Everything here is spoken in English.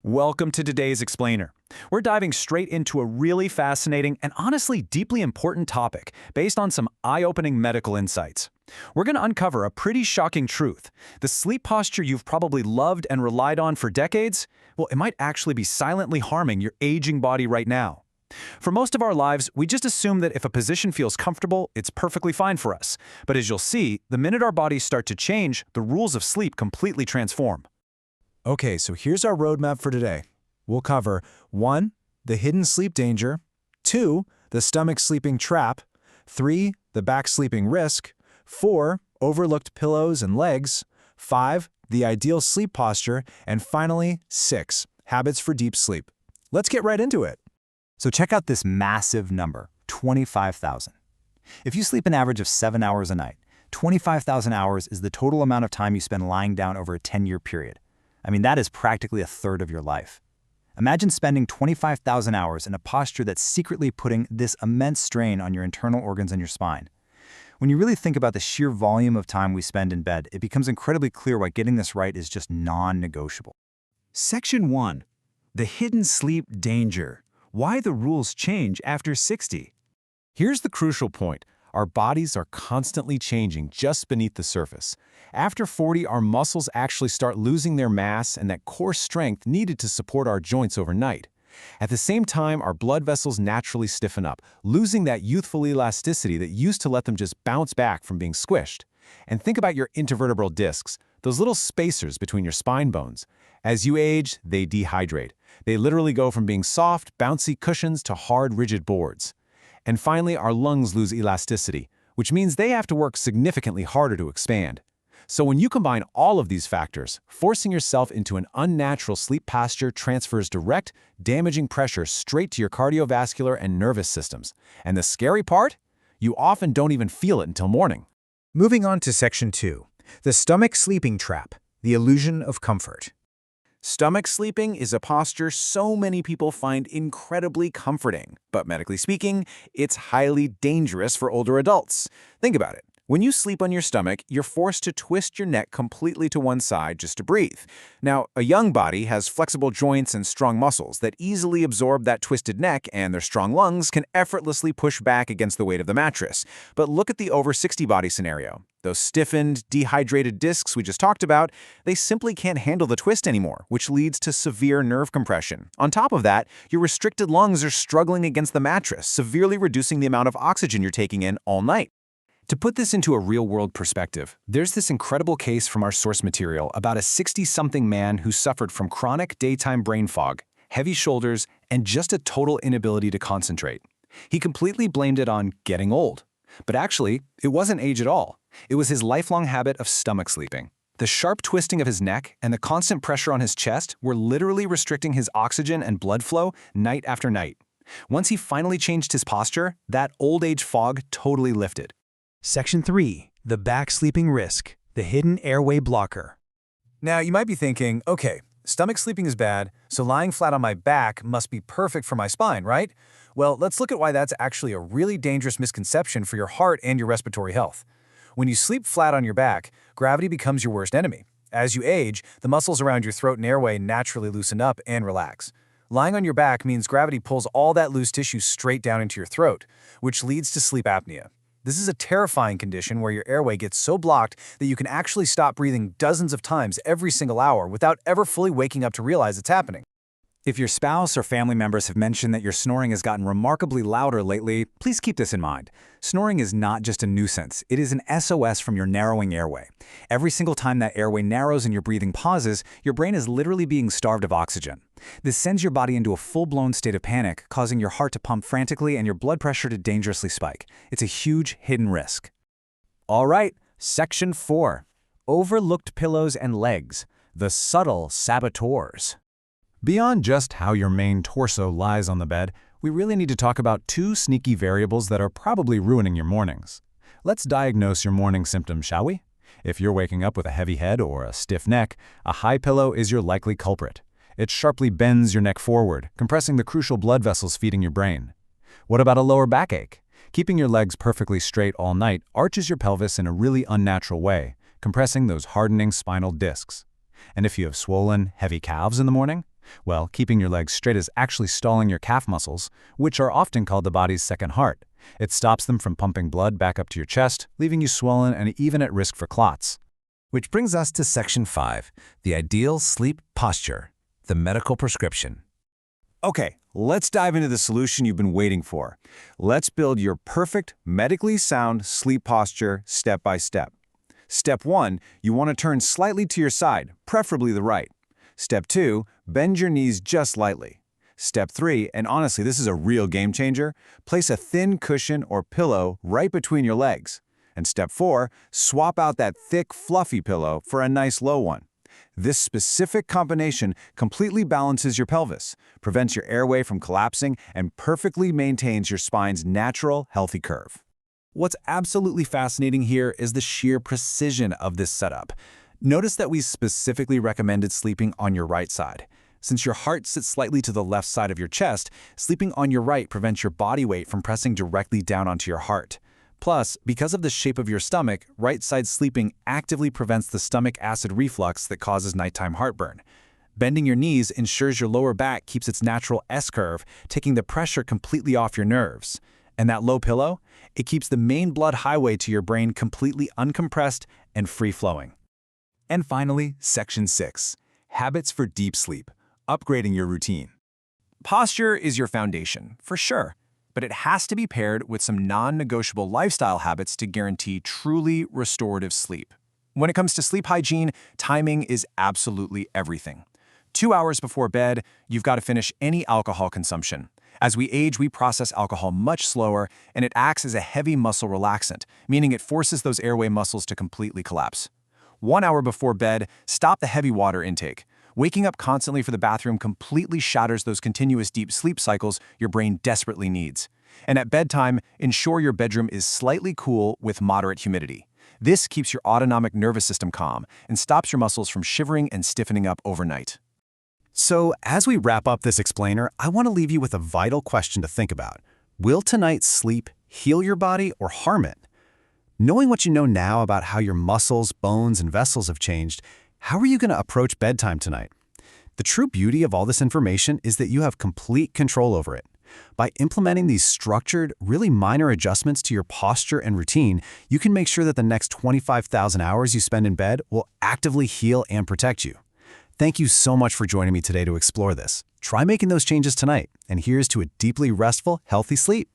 Welcome to today's Explainer. We're diving straight into a really fascinating and honestly deeply important topic based on some eye-opening medical insights. We're going to uncover a pretty shocking truth. The sleep posture you've probably loved and relied on for decades, well, it might actually be silently harming your aging body right now. For most of our lives, we just assume that if a position feels comfortable, it's perfectly fine for us. But as you'll see, the minute our bodies start to change, the rules of sleep completely transform. Okay, so here's our roadmap for today. We'll cover 1. The hidden sleep danger, 2. The stomach sleeping trap, 3. The back sleeping risk, 4. Overlooked pillows and legs, 5. The ideal sleep posture, and finally, 6. Habits for deep sleep. Let's get right into it. So check out this massive number, 25,000. If you sleep an average of 7 hours a night, 25,000 hours is the total amount of time you spend lying down over a 10-year period. I mean, that is practically a third of your life. Imagine spending 25,000 hours in a posture that's secretly putting this immense strain on your internal organs and your spine. When you really think about the sheer volume of time we spend in bed, it becomes incredibly clear why getting this right is just non-negotiable. Section 1. The hidden sleep danger. Why the rules change after 60. Here's the crucial point. Our bodies are constantly changing just beneath the surface. After 40, our muscles actually start losing their mass and that core strength needed to support our joints overnight. At the same time, our blood vessels naturally stiffen up, losing that youthful elasticity that used to let them just bounce back from being squished. And think about your intervertebral discs, those little spacers between your spine bones. As you age, they dehydrate. They literally go from being soft, bouncy cushions to hard, rigid boards. And finally, our lungs lose elasticity, which means they have to work significantly harder to expand. So when you combine all of these factors, forcing yourself into an unnatural sleep posture transfers direct, damaging pressure straight to your cardiovascular and nervous systems. And the scary part? You often don't even feel it until morning. Moving on to Section 2. The stomach sleeping trap, the illusion of comfort. Stomach sleeping is a posture so many people find incredibly comforting, but medically speaking, it's highly dangerous for older adults. Think about it. When you sleep on your stomach, you're forced to twist your neck completely to one side just to breathe. Now, a young body has flexible joints and strong muscles that easily absorb that twisted neck, and their strong lungs can effortlessly push back against the weight of the mattress. But look at the over 60 body scenario. Those stiffened, dehydrated discs we just talked about, they simply can't handle the twist anymore, which leads to severe nerve compression. On top of that, your restricted lungs are struggling against the mattress, severely reducing the amount of oxygen you're taking in all night. To put this into a real-world perspective, there's this incredible case from our source material about a 60-something man who suffered from chronic daytime brain fog, heavy shoulders, and just a total inability to concentrate. He completely blamed it on getting old. But actually, it wasn't age at all. It was his lifelong habit of stomach sleeping. The sharp twisting of his neck and the constant pressure on his chest were literally restricting his oxygen and blood flow night after night. Once he finally changed his posture, that old age fog totally lifted. Section 3. The back sleeping risk, the hidden airway blocker. Now, you might be thinking, okay, stomach sleeping is bad, so lying flat on my back must be perfect for my spine, right? Well, let's look at why that's actually a really dangerous misconception for your heart and your respiratory health. When you sleep flat on your back, gravity becomes your worst enemy. As you age, the muscles around your throat and airway naturally loosen up and relax. Lying on your back means gravity pulls all that loose tissue straight down into your throat, which leads to sleep apnea. This is a terrifying condition where your airway gets so blocked that you can actually stop breathing dozens of times every single hour without ever fully waking up to realize it's happening. If your spouse or family members have mentioned that your snoring has gotten remarkably louder lately, please keep this in mind. Snoring is not just a nuisance, it is an SOS from your narrowing airway. Every single time that airway narrows and your breathing pauses, your brain is literally being starved of oxygen. This sends your body into a full-blown state of panic, causing your heart to pump frantically and your blood pressure to dangerously spike. It's a huge hidden risk. All right, Section 4. Overlooked pillows and legs, the subtle saboteurs. Beyond just how your main torso lies on the bed, we really need to talk about two sneaky variables that are probably ruining your mornings. Let's diagnose your morning symptoms, shall we? If you're waking up with a heavy head or a stiff neck, a high pillow is your likely culprit. It sharply bends your neck forward, compressing the crucial blood vessels feeding your brain. What about a lower backache? Keeping your legs perfectly straight all night arches your pelvis in a really unnatural way, compressing those hardening spinal discs. And if you have swollen, heavy calves in the morning, Well, keeping your legs straight is actually stalling your calf muscles, which are often called the body's second heart. It stops them from pumping blood back up to your chest, leaving you swollen and even at risk for clots. Which brings us to Section 5, the ideal sleep posture, the medical prescription. Okay, let's dive into the solution you've been waiting for. Let's build your perfect, medically sound sleep posture step by step. Step 1, you want to turn slightly to your side, preferably the right. Step 2, bend your knees just slightly. Step 3, and honestly, this is a real game changer, place a thin cushion or pillow right between your legs. And Step 4, swap out that thick, fluffy pillow for a nice low one. This specific combination completely balances your pelvis, prevents your airway from collapsing, and perfectly maintains your spine's natural, healthy curve. What's absolutely fascinating here is the sheer precision of this setup. Notice that we specifically recommended sleeping on your right side. Since your heart sits slightly to the left side of your chest, sleeping on your right prevents your body weight from pressing directly down onto your heart. Plus, because of the shape of your stomach, right-side sleeping actively prevents the stomach acid reflux that causes nighttime heartburn. Bending your knees ensures your lower back keeps its natural S-curve, taking the pressure completely off your nerves. And that low pillow? It keeps the main blood highway to your brain completely uncompressed and free-flowing. And finally, Section 6, habits for deep sleep, upgrading your routine. Posture is your foundation, for sure, but it has to be paired with some non-negotiable lifestyle habits to guarantee truly restorative sleep. When it comes to sleep hygiene, timing is absolutely everything. 2 hours before bed, you've got to finish any alcohol consumption. As we age, we process alcohol much slower, and it acts as a heavy muscle relaxant, meaning it forces those airway muscles to completely collapse. 1 hour before bed, stop the heavy water intake. Waking up constantly for the bathroom completely shatters those continuous deep sleep cycles your brain desperately needs. And at bedtime, ensure your bedroom is slightly cool with moderate humidity. This keeps your autonomic nervous system calm and stops your muscles from shivering and stiffening up overnight. So, as we wrap up this explainer, I want to leave you with a vital question to think about. Will tonight's sleep heal your body or harm it? Knowing what you know now about how your muscles, bones, and vessels have changed, how are you going to approach bedtime tonight? The true beauty of all this information is that you have complete control over it. By implementing these structured, really minor adjustments to your posture and routine, you can make sure that the next 25,000 hours you spend in bed will actively heal and protect you. Thank you so much for joining me today to explore this. Try making those changes tonight, and here's to a deeply restful, healthy sleep.